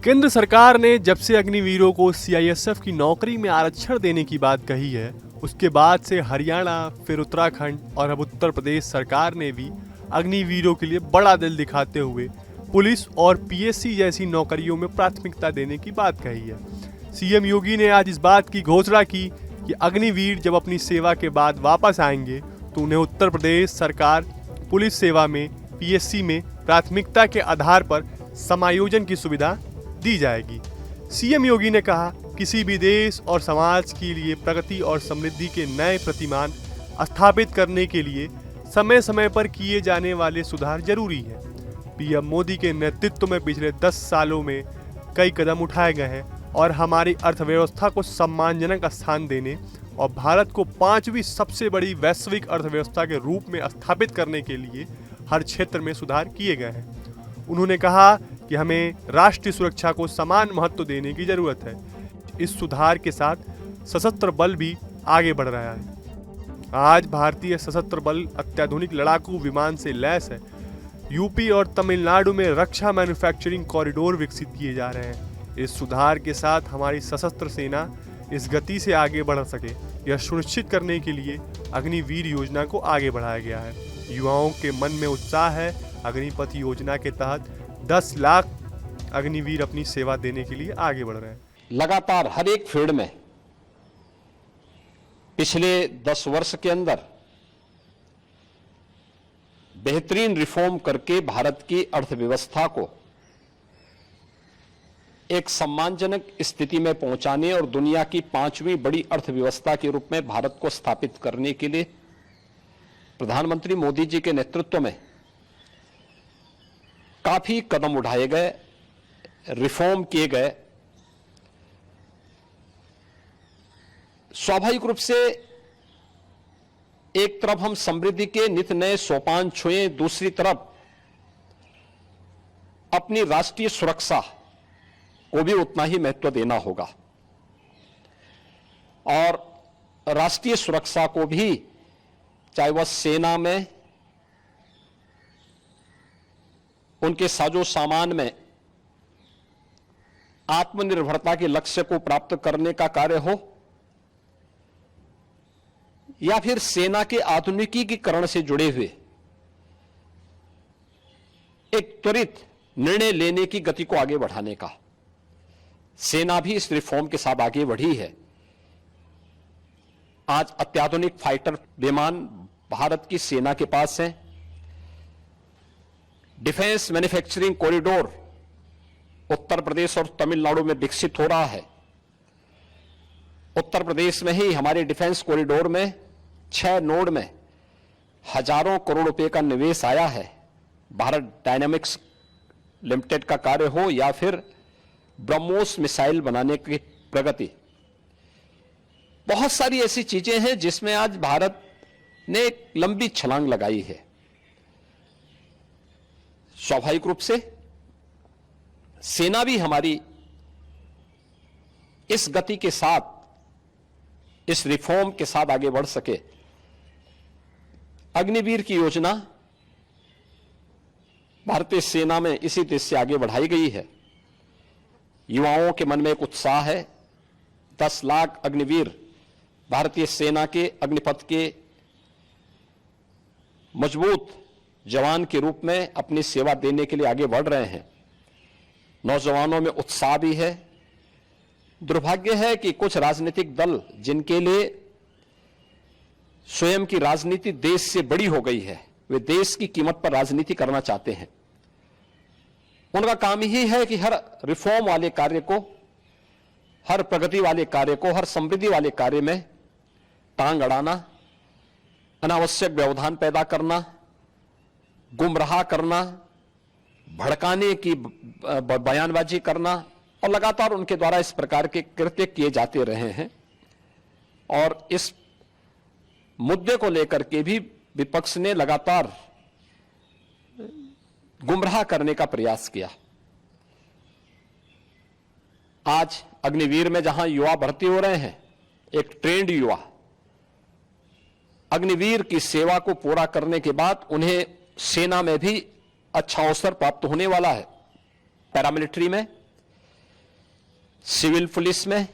केंद्र सरकार ने जब से अग्निवीरों को सीआईएसएफ की नौकरी में आरक्षण देने की बात कही है, उसके बाद से हरियाणा, फिर उत्तराखंड और अब उत्तर प्रदेश सरकार ने भी अग्निवीरों के लिए बड़ा दिल दिखाते हुए पुलिस और पीएससी जैसी नौकरियों में प्राथमिकता देने की बात कही है। सीएम योगी ने आज इस बात की घोषणा की कि अग्निवीर जब अपनी सेवा के बाद वापस आएंगे तो उन्हें उत्तर प्रदेश सरकार पुलिस सेवा में पीएससी में प्राथमिकता के आधार पर समायोजन की सुविधा दी जाएगी। सीएम योगी ने कहा, किसी भी देश और समाज के लिए प्रगति और समृद्धि के नए प्रतिमान स्थापित करने के लिए समय समय पर किए जाने वाले सुधार जरूरी हैं। पीएम मोदी के नेतृत्व में पिछले 10 सालों में कई कदम उठाए गए हैं और हमारी अर्थव्यवस्था को सम्मानजनक स्थान देने और भारत को 5वीं सबसे बड़ी वैश्विक अर्थव्यवस्था के रूप में स्थापित करने के लिए हर क्षेत्र में सुधार किए गए हैं। उन्होंने कहा कि हमें राष्ट्रीय सुरक्षा को समान महत्व देने की जरूरत है। इस सुधार के साथ सशस्त्र बल भी आगे बढ़ रहा है। आज भारतीय सशस्त्र बल अत्याधुनिक लड़ाकू विमान से लैस है। यूपी और तमिलनाडु में रक्षा मैन्युफैक्चरिंग कॉरिडोर विकसित किए जा रहे हैं। इस सुधार के साथ हमारी सशस्त्र सेना इस गति से आगे बढ़ सके, यह सुनिश्चित करने के लिए अग्निवीर योजना को आगे बढ़ाया गया है। युवाओं के मन में उत्साह है। अग्निपथ योजना के तहत 10 लाख अग्निवीर अपनी सेवा देने के लिए आगे बढ़ रहे हैं। लगातार हर एक फील्ड में पिछले 10 वर्ष के अंदर बेहतरीन रिफॉर्म करके भारत की अर्थव्यवस्था को एक सम्मानजनक स्थिति में पहुंचाने और दुनिया की 5वीं बड़ी अर्थव्यवस्था के रूप में भारत को स्थापित करने के लिए प्रधानमंत्री मोदी जी के नेतृत्व में काफी कदम उठाए गए, रिफॉर्म किए गए। स्वाभाविक रूप से एक तरफ हम समृद्धि के नित नए सोपान छुए, दूसरी तरफ अपनी राष्ट्रीय सुरक्षा को भी उतना ही महत्व देना होगा और राष्ट्रीय सुरक्षा को भी, चाहे वह सेना में, उनके साजो सामान में आत्मनिर्भरता के लक्ष्य को प्राप्त करने का कार्य हो या फिर सेना के आधुनिकीकरण से जुड़े हुए एक त्वरित निर्णय लेने की गति को आगे बढ़ाने का, सेना भी इस रिफॉर्म के साथ आगे बढ़ी है। आज अत्याधुनिक फाइटर विमान भारत की सेना के पास है। Defence manufacturing corridor Uttar Pradesh और तमिलनाडु में विकसित हो रहा है। उत्तर प्रदेश में ही हमारे डिफेंस कॉरिडोर में 6 नोड में हजारों करोड़ रुपए का निवेश आया है। भारत डायनामिक्स लिमिटेड का कार्य हो या फिर ब्रह्मोस मिसाइल बनाने की प्रगति, बहुत सारी ऐसी चीजें हैं जिसमें आज भारत ने एक लंबी छलांग लगाई है। स्वाभाविक रूप से सेना भी हमारी इस गति के साथ, इस रिफॉर्म के साथ आगे बढ़ सके। अग्निवीर की योजना भारतीय सेना में इसी देश से आगे बढ़ाई गई है। युवाओं के मन में एक उत्साह है। 10 लाख अग्निवीर भारतीय सेना के अग्निपथ के मजबूत जवान के रूप में अपनी सेवा देने के लिए आगे बढ़ रहे हैं। नौजवानों में उत्साह भी है। दुर्भाग्य है कि कुछ राजनीतिक दल, जिनके लिए स्वयं की राजनीति देश से बड़ी हो गई है, वे देश की कीमत पर राजनीति करना चाहते हैं। उनका काम ही है कि हर रिफॉर्म वाले कार्य को, हर प्रगति वाले कार्य को, हर समृद्धि वाले कार्य में टांग अड़ाना, अनावश्यक व्यवधान पैदा करना, गुमराह करना, भड़काने की बयानबाजी करना, और लगातार उनके द्वारा इस प्रकार के कृत्य किए जाते रहे हैं। और इस मुद्दे को लेकर के भी विपक्ष ने लगातार गुमराह करने का प्रयास किया। आज अग्निवीर में जहां युवा भर्ती हो रहे हैं, एक ट्रेंड युवा अग्निवीर की सेवा को पूरा करने के बाद उन्हें सेना में भी अच्छा अवसर प्राप्त होने वाला है। पैरामिलिट्री में सिविल पुलिस में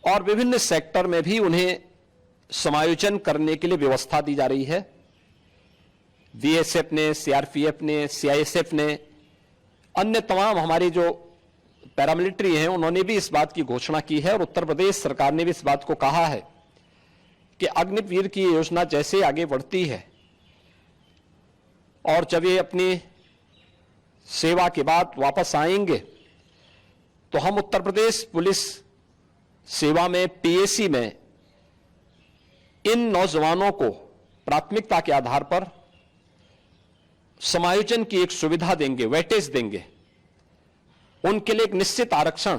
और विभिन्न सेक्टर में भी उन्हें समायोजन करने के लिए व्यवस्था दी जा रही है। बीएसएफ ने, सीआरपीएफ ने, सीआईएसएफ ने, अन्य तमाम हमारे जो पैरामिलिट्री हैं उन्होंने भी इस बात की घोषणा की है और उत्तर प्रदेश सरकार ने भी इस बात को कहा है कि अग्निवीर की योजना जैसे आगे बढ़ती है और जब ये अपनी सेवा के बाद वापस आएंगे तो हम उत्तर प्रदेश पुलिस सेवा में, पीएसी में इन नौजवानों को प्राथमिकता के आधार पर समायोजन की एक सुविधा देंगे, वेटेज देंगे। उनके लिए एक निश्चित आरक्षण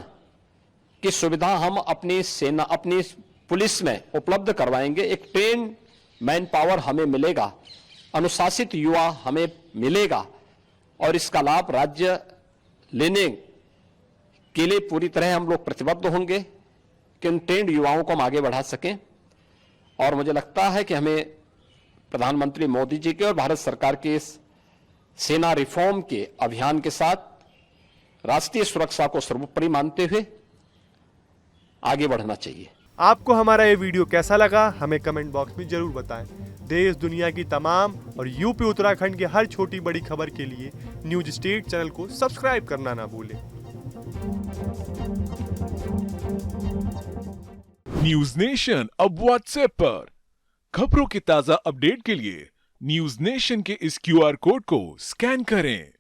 की सुविधा हम अपनी सेना, अपनी पुलिस में उपलब्ध करवाएंगे। एक ट्रेन मैन पावर हमें मिलेगा, अनुशासित युवा हमें मिलेगा और इसका लाभ राज्य लेने के लिए पूरी तरह हम लोग प्रतिबद्ध होंगे कि उन ट्रेंड युवाओं को हम आगे बढ़ा सकें। और मुझे लगता है कि हमें प्रधानमंत्री मोदी जी के और भारत सरकार के इस सेना रिफॉर्म के अभियान के साथ राष्ट्रीय सुरक्षा को सर्वोपरि मानते हुए आगे बढ़ना चाहिए। आपको हमारा ये वीडियो कैसा लगा हमें कमेंट बॉक्स में जरूर बताएं। देश दुनिया की तमाम और यूपी उत्तराखंड की हर छोटी बड़ी खबर के लिए न्यूज स्टेट चैनल को सब्सक्राइब करना ना भूलें। न्यूज नेशन अब व्हाट्सएप पर खबरों के ताजा अपडेट के लिए न्यूज नेशन के इस क्यूआर कोड को स्कैन करें।